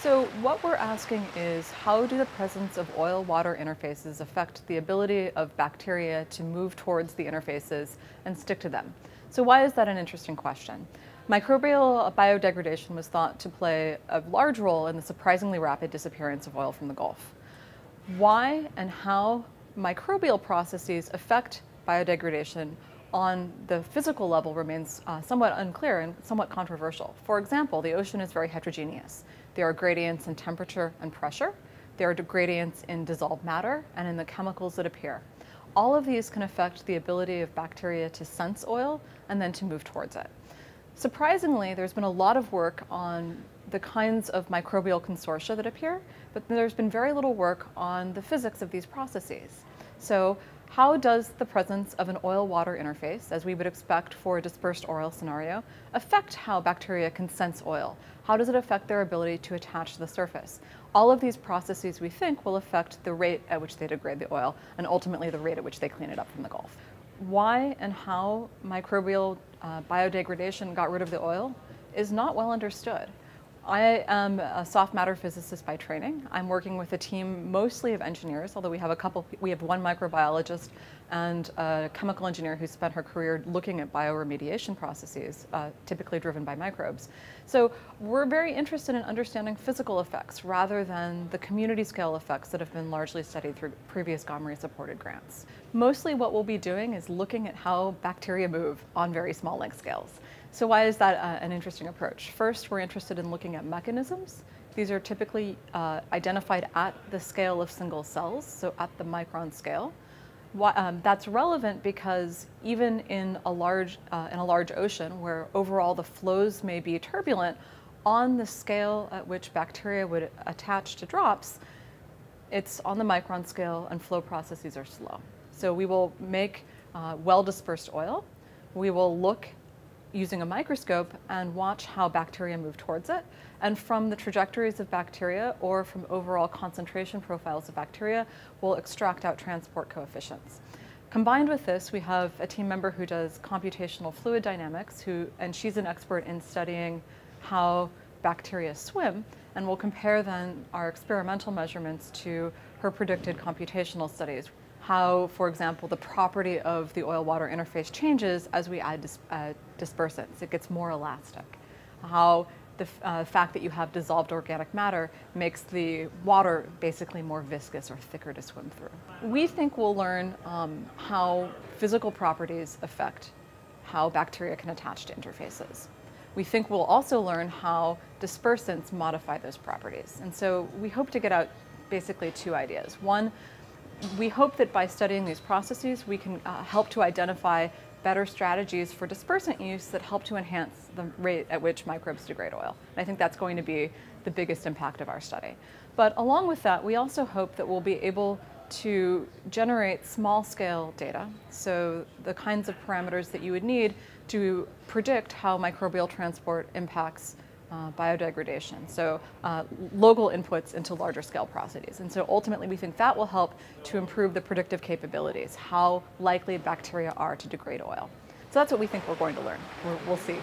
So what we're asking is, how do the presence of oil-water interfaces affect the ability of bacteria to move towards the interfaces and stick to them? So why is that an interesting question? Microbial biodegradation was thought to play a large role in the surprisingly rapid disappearance of oil from the Gulf. Why and how microbial processes affect biodegradation on the physical level remains somewhat unclear and somewhat controversial. For example, the ocean is very heterogeneous. There are gradients in temperature and pressure. There are gradients in dissolved matter and in the chemicals that appear. All of these can affect the ability of bacteria to sense oil and then to move towards it. Surprisingly, there's been a lot of work on the kinds of microbial consortia that appear, but there's been very little work on the physics of these processes. So how does the presence of an oil-water interface, as we would expect for a dispersed oil scenario, affect how bacteria can sense oil? How does it affect their ability to attach to the surface? All of these processes, we think, will affect the rate at which they degrade the oil and ultimately the rate at which they clean it up from the Gulf. Why and how microbial biodegradation got rid of the oil is not well understood. I am a soft matter physicist by training. I'm working with a team mostly of engineers, although we have one microbiologist and a chemical engineer who spent her career looking at bioremediation processes, typically driven by microbes. So we're very interested in understanding physical effects rather than the community scale effects that have been largely studied through previous GOMRI-supported grants. Mostly what we'll be doing is looking at how bacteria move on very small length scales. So why is that an interesting approach? First, we're interested in looking at mechanisms. These are typically identified at the scale of single cells, so at the micron scale. That's relevant because even in a large ocean, where overall the flows may be turbulent, on the scale at which bacteria would attach to drops, it's on the micron scale and flow processes are slow. So we will make well-dispersed oil. We will look using a microscope and watch how bacteria move towards it. And from the trajectories of bacteria or from overall concentration profiles of bacteria, we'll extract out transport coefficients. Combined with this, we have a team member who does computational fluid dynamics, and she's an expert in studying how bacteria swim, and we'll compare then our experimental measurements to her predicted computational studies. How, for example, the property of the oil-water interface changes as we add dispersants. It gets more elastic. How the fact that you have dissolved organic matter makes the water basically more viscous or thicker to swim through. We think we'll learn how physical properties affect how bacteria can attach to interfaces. We think we'll also learn how dispersants modify those properties. And so we hope to get out basically two ideas. One, we hope that by studying these processes, we can help to identify better strategies for dispersant use that help to enhance the rate at which microbes degrade oil. And I think that's going to be the biggest impact of our study. But along with that, we also hope that we'll be able to generate small-scale data, so the kinds of parameters that you would need to predict how microbial transport impacts biodegradation, so local inputs into larger scale processes. And so ultimately we think that will help to improve the predictive capabilities, how likely bacteria are to degrade oil. So that's what we think we're going to learn. We'll see.